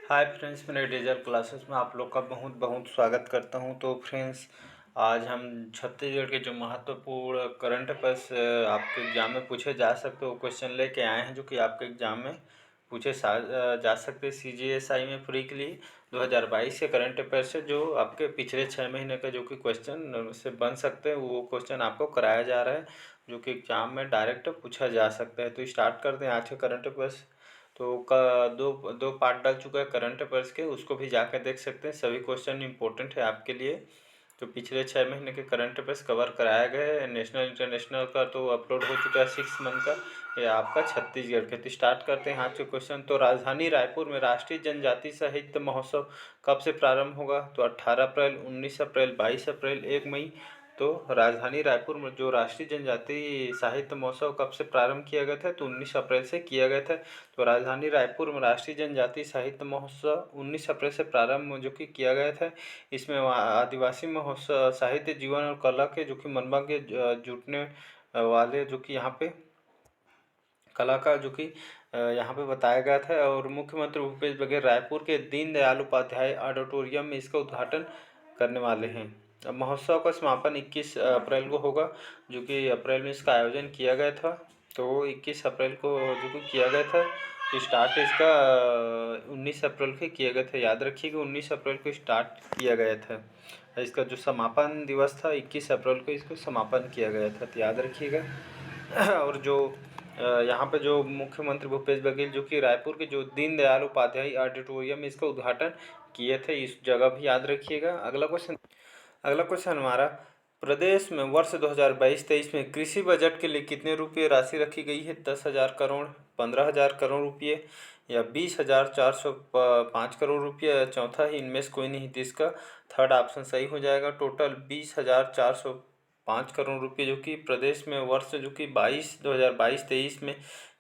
Hi friends, मेरे digital classes में आप लोग का बहुत बहुत स्वागत करता हूं। तो फ्रेंड्स, आज हम छत्तीसगढ़ के जो महत्वपूर्ण करंट अफेयर्स आपके एग्ज़ाम में पूछे जा सकते हो क्वेश्चन लेके आए हैं, जो कि आपके एग्ज़ाम में पूछे जा सकते हैं। CGSI में फ्री के लिए 2022 के करंट अफेयर्स से जो आपके पिछले 6 महीने का जो कि क्वेश्चन से बन सकते हैं, वो क्वेश्चन आपको कराया जा रहा है, जो कि एग्ज़ाम में डायरेक्ट पूछा जा सकता है। तो स्टार्ट करते हैं आज के करंट अफेयर्स। तो का दो दो पार्ट डल चुका है करंट अफेयर्स के, उसको भी जाकर देख सकते हैं। सभी क्वेश्चन इंपॉर्टेंट है आपके लिए। तो पिछले 6 महीने के करंट अफेयर्स कवर कराया गया है। नेशनल इंटरनेशनल का तो अपलोड हो चुका है 6 मंथ का। ये आपका छत्तीसगढ़ के। तो स्टार्ट करते हैं आज के क्वेश्चन। तो राजधानी रायपुर में राष्ट्रीय जनजाति साहित्य महोत्सव कब से प्रारंभ होगा? तो 18 अप्रैल, 19 अप्रैल, 22 अप्रैल, 1 मई। तो राजधानी रायपुर में जो राष्ट्रीय जनजाति साहित्य महोत्सव कब से प्रारंभ किया गया था? तो 19 अप्रैल से किया गया था। तो राजधानी रायपुर में राष्ट्रीय जनजाति साहित्य महोत्सव 19 अप्रैल से प्रारंभ जो कि किया गया था। इसमें आदिवासी महोत्सव, साहित्य, जीवन और कला के जो कि मनबा के जुटने वाले जो कि यहाँ पे कला का जो कि यहाँ पे बताया गया था। और मुख्यमंत्री भूपेश बघेल रायपुर के दीनदयाल उपाध्याय ऑडिटोरियम में इसका उद्घाटन करने वाले हैं। अब महोत्सव का समापन 21 अप्रैल को होगा, जो कि अप्रैल में इसका आयोजन किया गया था। तो 21 अप्रैल को जो कि किया गया था। स्टार्ट इसका 19 अप्रैल को किया गया था। याद रखिएगा, 19 अप्रैल को स्टार्ट किया गया था। इसका जो समापन दिवस था 21 अप्रैल को इसको समापन किया गया था, तो याद रखिएगा। और जो यहाँ पे जो मुख्यमंत्री भूपेश बघेल जो कि रायपुर के जो दीनदयाल उपाध्याय ऑडिटोरियम में इसका उद्घाटन किए थे, इस जगह भी याद रखिएगा। अगला क्वेश्चन हमारा, प्रदेश में वर्ष 2022-23 में कृषि बजट के लिए कितने रुपये राशि रखी गई है? 10,000 करोड़, 15,000 करोड़ रुपये या 20,405 करोड़ रुपये? चौथा है इनमें से कोई नहीं, तो इसका थर्ड ऑप्शन सही हो जाएगा। टोटल 20,405 करोड़ रुपये जो कि प्रदेश में वर्ष जो कि 2022-23 में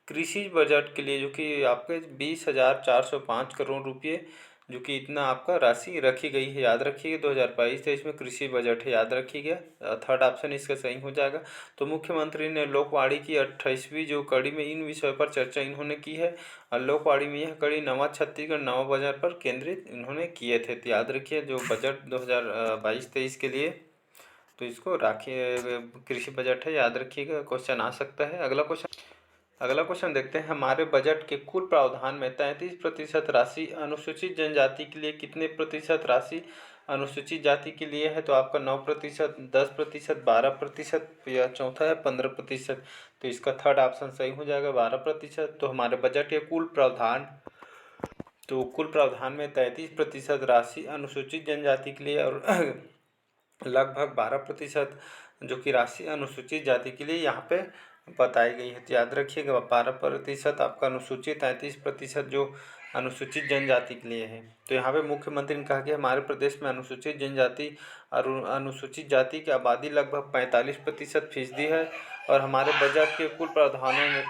कृषि बजट के लिए जो कि आपके 20,405 करोड़ रुपये जो कि इतना आपका राशि रखी गई है। याद रखिएगा, 2022-23 में कृषि बजट है, याद रखिएगा। थर्ड ऑप्शन इसका सही हो जाएगा। तो मुख्यमंत्री ने लोकवाणी की 28वीं जो कड़ी में इन विषयों पर चर्चा इन्होंने की है। और लोकवाणी में यह कड़ी नवा छत्तीसगढ़ नवा बजट पर केंद्रित इन्होंने किए थे। तो याद रखिए, जो बजट 2022-23 के लिए तो इसको राखिए, कृषि बजट है, याद रखिएगा। क्वेश्चन आ सकता है। अगला क्वेश्चन देखते हैं। हमारे बजट के कुल प्रावधान में 33% राशि अनुसूचित जनजाति के लिए, कितने प्रतिशत राशि अनुसूचित जाति के लिए है? तो आपका 9%, 10%, 12% या चौथा है 15%। तो इसका थर्ड ऑप्शन सही हो जाएगा, 12%। तो हमारे बजट के कुल प्रावधान में 33% राशि अनुसूचित जनजाति के लिए और लगभग 12% जो कि राशि अनुसूचित जाति के लिए यहाँ पे बताई गई है। तो याद रखिएगा, 12% आपका अनुसूचित, 33% जो अनुसूचित जनजाति के लिए है। तो यहाँ पे मुख्यमंत्री ने कहा कि हमारे प्रदेश में अनुसूचित जनजाति और अनुसूचित जाति की आबादी लगभग 45% है। और हमारे बजट के कुल प्रावधानों में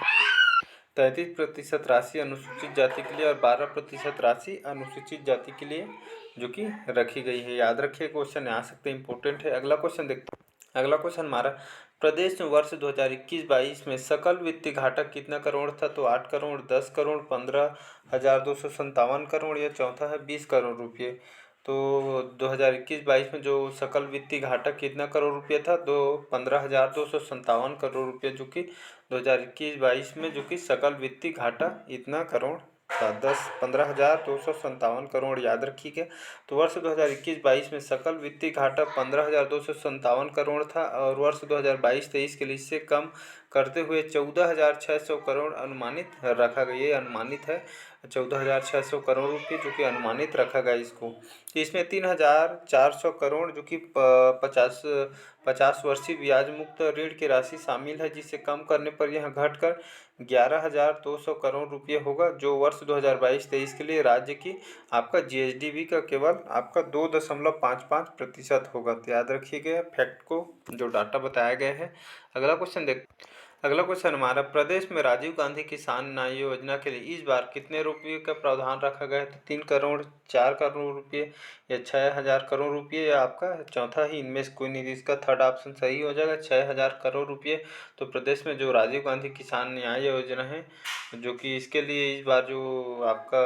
33% राशि अनुसूचित जाति के लिए और 12% राशि अनुसूचित जाति के लिए जो कि रखी गई है। याद रखिए, क्वेश्चन आ सकते हैं, इंपॉर्टेंट है। अगला क्वेश्चन हमारा, प्रदेश में वर्ष 2021-22 में सकल वित्तीय घाटा कितना करोड़ था? तो 8 करोड़, 10 करोड़, 15,257 करोड़ या चौथा है 20 करोड़ रुपये। तो 2021-22 में जो सकल वित्तीय घाटा कितना करोड़ रुपये था? तो 15,257 करोड़ रुपये जो कि 2021-22 में जो कि सकल वित्तीय घाटा इतना करोड़ था। 15,257 करोड़, याद रखिएगा। तो वर्ष 2021-22 में सकल वित्तीय घाटा 15,257 करोड़ था। और वर्ष 2022-23 के लिए इससे कम करते हुए 14,600 करोड़ अनुमानित रखा गया। ये अनुमानित है, 14,600 करोड़ रुपये जो कि अनुमानित रखा गया इसको। तो इसमें 3,400 करोड़ जो कि 50 वर्षीय ब्याज मुक्त ऋण की राशि शामिल है, जिसे कम करने पर यह घटकर 11,200 करोड़ रुपये होगा, जो वर्ष 2022-23 के लिए राज्य की आपका GSDP का केवल आपका 2.55% होगा। तो याद रखिएगा फैक्ट को, जो डाटा बताया गया है। अगला क्वेश्चन हमारा, प्रदेश में राजीव गांधी किसान न्याय योजना के लिए इस बार कितने रुपये का प्रावधान रखा गया है? तो 3 करोड़, 4 करोड़ रुपये या 6,000 करोड़ रुपये या आपका चौथा ही इनमें से कोई नहीं। इसका थर्ड ऑप्शन सही हो जाएगा, 6,000 करोड़ रुपये। तो प्रदेश में जो राजीव गांधी किसान न्याय योजना है, जो कि इसके लिए इस बार जो आपका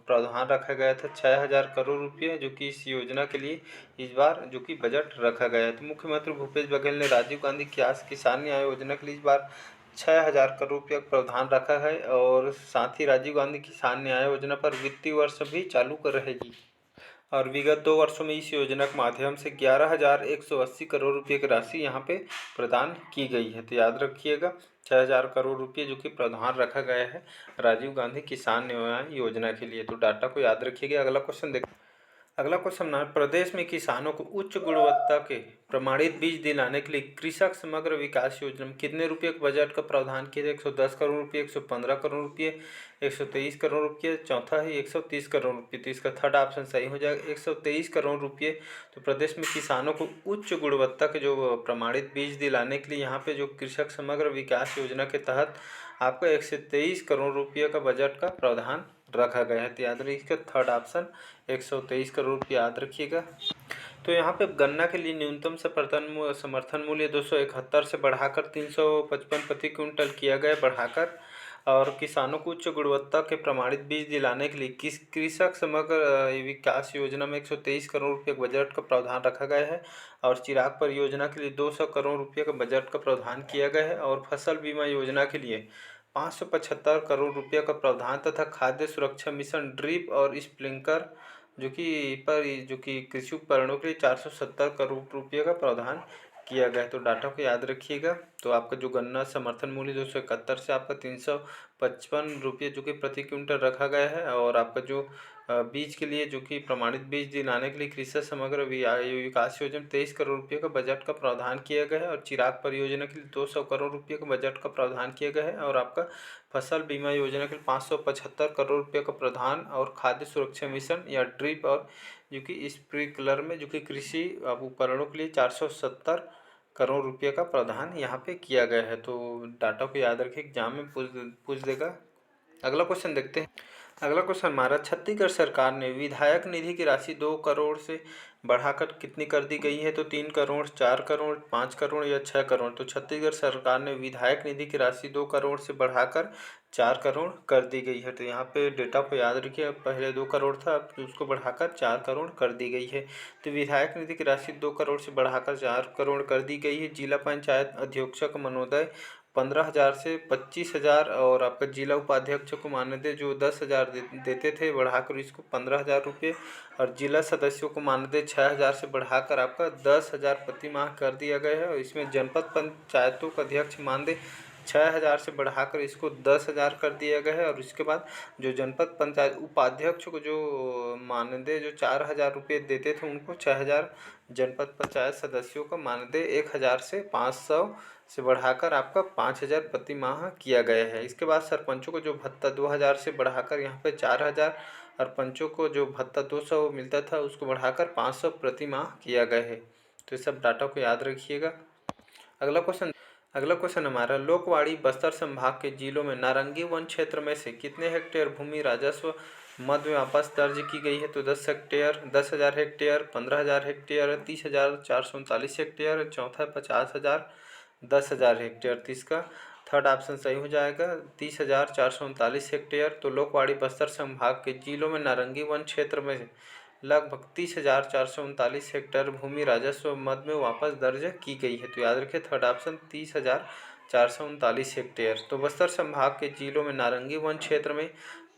प्रावधान रखा गया था 6,000 करोड़ रुपये, जो कि इस योजना के लिए इस बार जो कि बजट रखा गया है। तो मुख्यमंत्री भूपेश बघेल ने राजीव गांधी किसान न्याय योजना के लिए इस बार 6,000 करोड़ रुपये का प्रावधान रखा है और साथ ही राजीव गांधी किसान न्याय योजना पर वित्तीय वर्ष भी चालू कर रहेगी और विगत 2 वर्षों में इस योजना के माध्यम से 11,180 करोड़ रुपये की राशि यहाँ पे प्रदान की गई है। तो याद रखिएगा 6,000 करोड़ रुपये जो कि प्रावधान रखा गया है राजीव गांधी किसान न्याय योजना के लिए। तो डाटा को याद रखिएगा। अगला क्वेश्चन ना, प्रदेश में किसानों को उच्च गुणवत्ता के प्रमाणित बीज दिलाने के लिए कृषक समग्र विकास योजना में कितने रुपये के बजट का प्रावधान किया जाए? 110 करोड़ रुपये, 115 करोड़ रुपये, 123 करोड़ रुपये, चौथा है 130 करोड़ रुपये। तो इसका थर्ड ऑप्शन सही हो जाएगा, 123 करोड़ रुपये। तो प्रदेश में किसानों को उच्च गुणवत्ता के जो प्रमाणित बीज दिलाने के लिए यहाँ पे जो कृषक समग्र विकास योजना के तहत आपका 123 करोड़ रुपये का बजट का प्रावधान रखा गया है। तो याद रखिएगा थर्ड ऑप्शन 123 करोड़ रुपये याद रखिएगा। तो यहाँ पे गन्ना के लिए न्यूनतम समर्थन मूल्य 271 से बढ़ाकर 355 प्रति क्विंटल किया गया बढ़ाकर, और किसानों को उच्च गुणवत्ता के प्रमाणित बीज दिलाने के लिए कृषक समग्र विकास योजना में 123 करोड़ रुपये बजट का प्रावधान रखा गया है और चिराग परियोजना के लिए 200 करोड़ रुपये का बजट का प्रावधान किया गया है और फसल बीमा योजना के लिए 575 करोड़ रुपये का प्रावधान तथा खाद्य सुरक्षा मिशन ड्रिप और स्प्रिंकलर जो कि कृषि उपकरणों के लिए 470 करोड़ रुपये का प्रावधान किया गया है। तो डाटा को याद रखिएगा। तो आपका जो गन्ना समर्थन मूल्य 271 से आपका 355 रुपये जो कि प्रति क्विंटल रखा गया है और आपका जो बीज के लिए जो कि प्रमाणित बीज दिलाने के लिए कृषक समग्र विकास योजना 23 करोड़ रुपये का बजट का प्रावधान किया गया है और चिराग परियोजना के लिए 200 करोड़ रुपये का बजट का प्रावधान किया गया है और आपका फसल बीमा योजना के लिए 575 करोड़ रुपये का प्रावधान और खाद्य सुरक्षा मिशन या ड्रिप और जो कि स्प्रिंकलर में जो कि कृषि उपकरणों के लिए 470 करोड़ रुपये का प्रावधान यहाँ पे किया गया है। तो डाटा को याद रखिए, एग्जाम में पूछ देगा। अगला क्वेश्चन देखते हैं। अगला क्वेश्चन हमारा, छत्तीसगढ़ सरकार ने विधायक निधि की राशि 2 करोड़ से बढ़ाकर कितनी कर दी गई है? तो 3 करोड़, 4 करोड़, 5 करोड़ या 6 करोड़। तो छत्तीसगढ़ सरकार ने विधायक निधि की राशि 2 करोड़ से बढ़ाकर 4 करोड़ कर दी गई है। तो यहाँ पे डेटा को याद रखिए, पहले 2 करोड़ था, अब उसको बढ़ाकर 4 करोड़ कर दी गई है। तो विधायक निधि की राशि 2 करोड़ से बढ़ाकर 4 करोड़ कर दी गई है। जिला पंचायत अध्यक्षक महोदय 15,000 से 25,000 और आपका जिला उपाध्यक्ष को मानदेय जो 10,000 देते थे बढ़ाकर इसको 15,000 रुपये और जिला सदस्यों को मानदेय 6,000 से बढ़ाकर आपका 10,000 प्रति माह कर दिया गया है और इसमें जनपद पंचायतों का अध्यक्ष मानदेय 6,000 से बढ़ाकर इसको 10,000 कर दिया गया है और इसके बाद जो जनपद पंचायत उपाध्यक्ष को जो मानदेय जो 4,000 रुपये देते थे उनको 6,000, जनपद पंचायत सदस्यों का मानदेय 1,000 से 500 से बढ़ाकर आपका 5,000 प्रति माह किया गया है। इसके बाद सरपंचों को जो भत्ता 2,000 से बढ़ाकर यहाँ पे 4,000 और पंचों को जो भत्ता 200 मिलता था उसको बढ़ाकर 500 प्रति माह किया गया है। तो इस सब डाटा को याद रखिएगा। अगला क्वेश्चन हमारा, लोकवाड़ी बस्तर संभाग के जिलों में नारंगी वन क्षेत्र में से कितने हेक्टेयर भूमि राजस्व मद में वापस दर्ज की गई है? तो 10 हेक्टेयर, 10,000 हेक्टेयर, 15,000 हेक्टेयर, 30,439 हेक्टेयर, चौथा 50,000, 10,000 हेक्टेयर। तो इसका थर्ड ऑप्शन सही हो जाएगा, 30,439 हेक्टेयर। तो लोकवाड़ी बस्तर संभाग के जिलों में नारंगी वन क्षेत्र में लगभग 30,439 हेक्टेयर भूमि राजस्व मद में वापस दर्ज की गई है। तो याद रखिए थर्ड ऑप्शन 30,439 हेक्टेयर। तो बस्तर संभाग के जिलों में नारंगी वन क्षेत्र में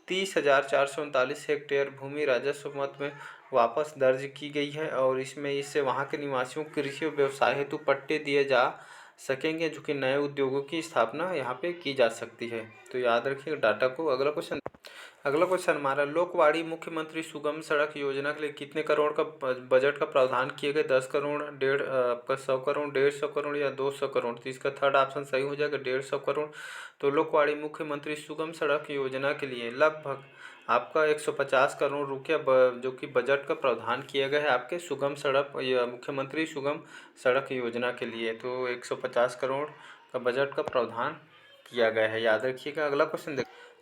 30,439 हेक्टेयर भूमि राजस्व मद में वापस दर्ज की गई है और इससे वहाँ के निवासियों को कृषि व्यवसाय हेतु पट्टे दिए जा सकेंगे, जो कि नए उद्योगों की स्थापना यहाँ पे की जा सकती है। तो याद रखिएगा डाटा को। अगला क्वेश्चन हमारा, लोकवाड़ी मुख्यमंत्री सुगम सड़क योजना के लिए कितने करोड़ का बजट का प्रावधान किए गए? 10 करोड़, आपका 100 करोड़, 150 करोड़ या 200 करोड़। तो इसका थर्ड ऑप्शन सही हो जाएगा, 150 करोड़। तो लोकवाड़ी मुख्यमंत्री सुगम सड़क योजना के लिए लगभग आपका 150 करोड़ रुपया जो कि बजट का प्रावधान किया गया है आपके सुगम सड़क या मुख्यमंत्री सुगम सड़क योजना के लिए। तो 150 करोड़ का बजट का प्रावधान किया गया है, याद रखिएगा।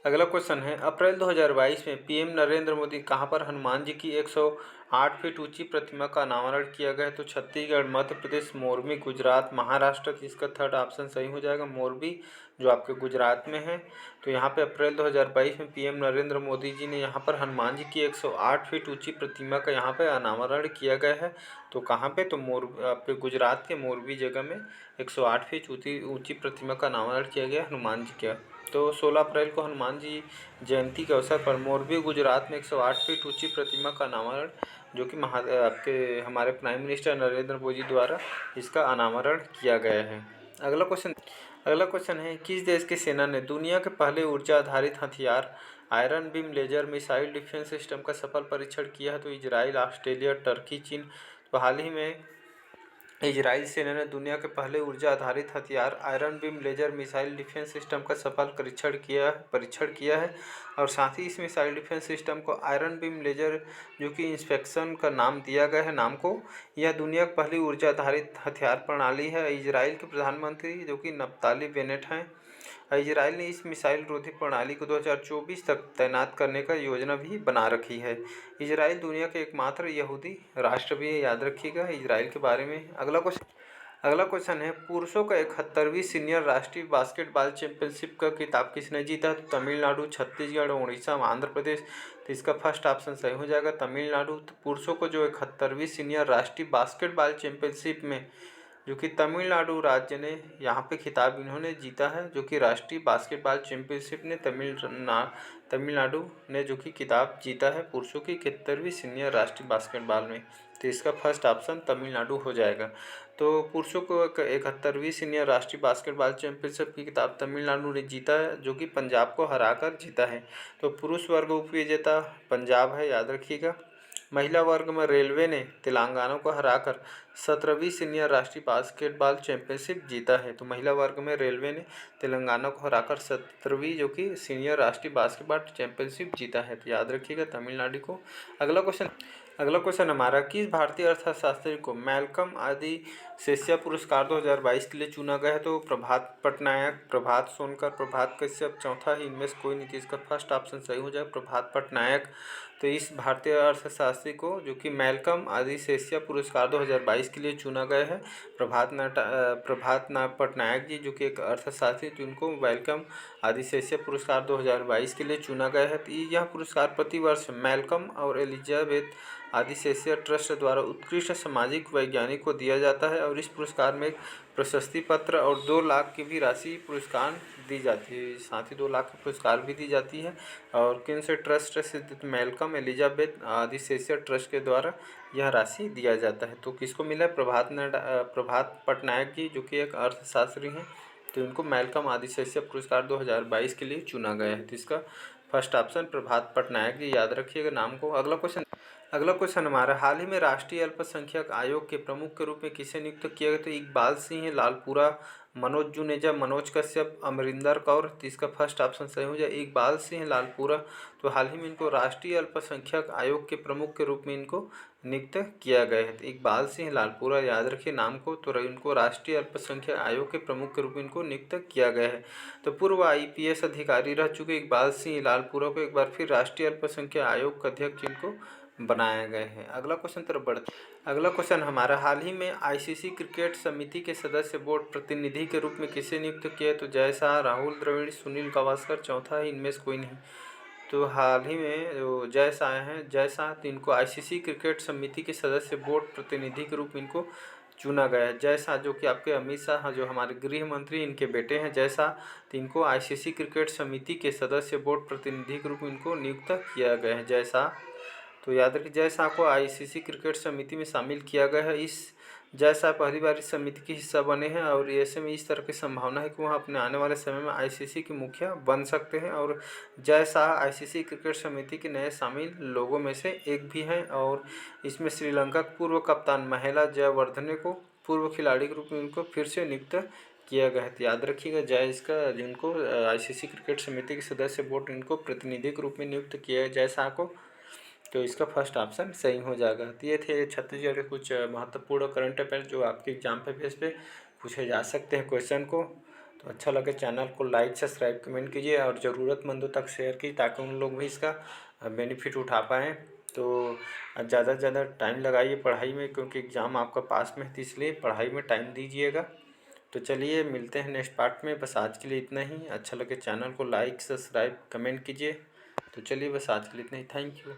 अगला क्वेश्चन है, अप्रैल 2022 में पीएम नरेंद्र मोदी कहां पर हनुमान जी की 108 फीट ऊंची प्रतिमा का अनावरण किया गया है? तो छत्तीसगढ़, मध्य प्रदेश, मोरबी, गुजरात, महाराष्ट्र। तो इसका थर्ड ऑप्शन सही हो जाएगा, मोरबी, जो आपके गुजरात में है। तो यहाँ पे अप्रैल 2022 में पीएम नरेंद्र मोदी जी ने यहाँ पर हनुमान जी की 108 फीट ऊंची प्रतिमा का यहाँ पे अनावरण किया गया है। तो कहाँ पे? तो आपके गुजरात के मोरबी जगह में 108 फीट ऊंची प्रतिमा का अनावरण किया गया हनुमान जी का। तो 16 अप्रैल को हनुमान जी जयंती के अवसर पर मोरबी, गुजरात में 108 फीट ऊंची प्रतिमा का अनावरण, जो कि आपके हमारे प्राइम मिनिस्टर नरेंद्र मोदी द्वारा इसका अनावरण किया गया है। अगला क्वेश्चन है, किस देश की सेना ने दुनिया के पहले ऊर्जा आधारित हथियार Iron Beam laser missile defence system का सफल परीक्षण किया है? तो इजराइल, ऑस्ट्रेलिया, टर्की, चीन। तो हाल ही में इजराइल सेना ने दुनिया के पहले ऊर्जा आधारित हथियार Iron Beam laser missile defence system का सफल परीक्षण किया है। और साथ ही इस मिसाइल डिफेंस सिस्टम को आयरन बीम लेजर, जो कि इंस्पेक्शन का नाम दिया गया है नाम को, यह दुनिया की पहली ऊर्जा आधारित हथियार प्रणाली है। इजराइल के प्रधानमंत्री, जो कि नप्ताली बेनेट हैं, इजराइल ने इस मिसाइल रोधी प्रणाली को 2024 तक तैनात करने का योजना भी बना रखी है। इजराइल दुनिया के एकमात्र यहूदी राष्ट्र भी है, याद रखिएगा इजराइल के बारे में। अगला क्वेश्चन है, पुरुषों का 71वीं सीनियर राष्ट्रीय बास्केटबॉल चैंपियनशिप का खिताब किसने जीता? तो तमिलनाडु, छत्तीसगढ़, उड़ीसा, आंध्र प्रदेश। तो इसका फर्स्ट ऑप्शन सही हो जाएगा, तमिलनाडु। तो पुरुषों को जो 71वीं सीनियर राष्ट्रीय बास्केटबॉल चैंपियनशिप में, जो कि तमिलनाडु राज्य ने यहाँ पे खिताब इन्होंने जीता है, जो कि राष्ट्रीय बास्केटबॉल चैंपियनशिप ने तमिलनाडु ने जो कि खिताब जीता है पुरुषों की 71वीं सीनियर राष्ट्रीय बास्केटबॉल में। तो इसका फर्स्ट ऑप्शन तमिलनाडु हो जाएगा। तो पुरुषों को 71वीं सीनियर राष्ट्रीय बास्केटबॉल चैंपियनशिप की खिताब तमिलनाडु ने जीता है, जो कि पंजाब को हराकर जीता है। तो पुरुष वर्ग उपविजेता पंजाब है, याद रखिएगा। महिला वर्ग में रेलवे ने तेलंगाना को हराकर 17वीं सीनियर राष्ट्रीय बास्केटबॉल चैंपियनशिप जीता है। तो महिला वर्ग में रेलवे ने तेलंगाना को हराकर 17वीं जो कि सीनियर राष्ट्रीय बास्केटबॉल चैंपियनशिप जीता है। तो याद रखिएगा तमिलनाडु को। अगला क्वेश्चन हमारा, किस भारतीय अर्थशास्त्री को मैल्कम आदिसेसिया पुरस्कार 2022 के लिए चुना गया है? तो प्रभात पटनायक, प्रभात सोनकर, प्रभात कश्यप, चौथा ही इनमें से कोई नहीं। इसका फर्स्ट ऑप्शन सही हो जाए, प्रभात पटनायक। तो इस भारतीय अर्थशास्त्री को, जो कि मैल्कम आदिसेसिया पुरस्कार 2022 के लिए चुना गया है, प्रभात पटनायक जी, जो कि एक अर्थशास्त्री, जिनको वेलकम आदिसेसिया पुरस्कार 2022 के लिए चुना गया है। तो यह पुरस्कार प्रतिवर्ष मैल्कम और एलिजाबेथ आदिसेसिया ट्रस्ट द्वारा उत्कृष्ट सामाजिक वैज्ञानिक को दिया जाता है। और इस पुरस्कार में एक प्रशस्ति पत्र और 2 लाख की भी राशि पुरस्कार दी जाती है, साथ ही 2 लाख की पुरस्कार भी दी जाती है। और किन से ट्रस्ट से? मैल्कम एलिजाबेथ आदिसेसिया ट्रस्ट के द्वारा यह राशि दिया जाता है। तो किसको मिला है? प्रभात पटनायक जी, जो कि एक अर्थशास्त्री हैं। तो इनको मैल्कम आदिसेसिया पुरस्कार 2022 के लिए चुना गया है। तो इसका फर्स्ट ऑप्शन प्रभात पटनायक जी, याद रखिएगा नाम को। अगला क्वेश्चन हमारा, हाल ही में राष्ट्रीय अल्पसंख्यक आयोग के प्रमुख के रूप में किसे नियुक्त किया गया? तो इकबाल सिंह लालपुरा, मनोज जुनेजा, मनोज कश्यप, अमरिंदर कौर। तो इसका फर्स्ट ऑप्शन सही हो जाए, इकबाल सिंह लालपुरा। तो हाल ही में इनको राष्ट्रीय अल्पसंख्यक आयोग के प्रमुख के रूप में इनको नियुक्त किया गया है। तो इकबाल सिंह लालपुरा, याद रखिए नाम को। तो इनको राष्ट्रीय अल्पसंख्यक आयोग के प्रमुख के रूप में इनको नियुक्त किया गया है। तो पूर्व IPS अधिकारी रह चुके इकबाल सिंह लालपुरा को एक बार फिर राष्ट्रीय अल्पसंख्यक आयोग का अध्यक्ष इनको बनाया गया है। अगला क्वेश्चन हमारा, हाल ही में ICC क्रिकेट समिति के सदस्य बोर्ड प्रतिनिधि के रूप में किसे नियुक्त किया? तो जय शाह, राहुल द्रविड़, सुनील गावस्कर, चौथा है इनमें से कोई नहीं। तो हाल ही में जो जय शाह हैं, जय शाह, तो इनको ICC क्रिकेट समिति के सदस्य बोर्ड प्रतिनिधि के रूप में इनको चुना गया है। जय शाह, जो कि आपके अमित शाह, जो हमारे गृह मंत्री, इनके बेटे हैं जय शाह। तो इनको ICC क्रिकेट समिति के सदस्य बोर्ड प्रतिनिधि के रूप में इनको नियुक्त किया गया है, जय शाह। तो याद रखिए जय शाह को ICC क्रिकेट समिति में शामिल किया गया है। इस जय शाह पहली बार इस समिति के हिस्सा बने हैं और ऐसे में इस तरह की संभावना है कि वह अपने आने वाले समय में ICC के मुखिया बन सकते हैं। और जय शाह ICC क्रिकेट समिति के नए शामिल लोगों में से एक भी हैं। और इसमें श्रीलंका के पूर्व कप्तान महिला जयवर्धने को पूर्व खिलाड़ी के रूप में उनको फिर से नियुक्त किया गया है। तो याद रखिएगा जिनको ICC क्रिकेट समिति के सदस्य बोर्ड इनको प्रतिनिधि के रूप में नियुक्त किया है जय शाह को। तो इसका फर्स्ट ऑप्शन सही हो जाएगा। तो ये थे छत्तीसगढ़ के कुछ महत्वपूर्ण करंट अफेयर जो आपके एग्जाम पे बेस पे पूछे जा सकते हैं क्वेश्चन को। तो अच्छा लगे चैनल को लाइक सब्सक्राइब कमेंट कीजिए और ज़रूरतमंदों तक शेयर कीजिए ताकि उन लोग भी इसका बेनिफिट उठा पाएँ। तो ज़्यादा से ज़्यादा टाइम लगाइए पढ़ाई में, क्योंकि एग्ज़ाम आपका पास में है, तो इसलिए पढ़ाई में टाइम दीजिएगा। तो चलिए मिलते हैं नेक्स्ट पार्ट में। बस आज के लिए इतना ही। अच्छा लगे चैनल को लाइक सब्सक्राइब कमेंट कीजिए। तो चलिए बस आज के लिए इतना ही। Thank you.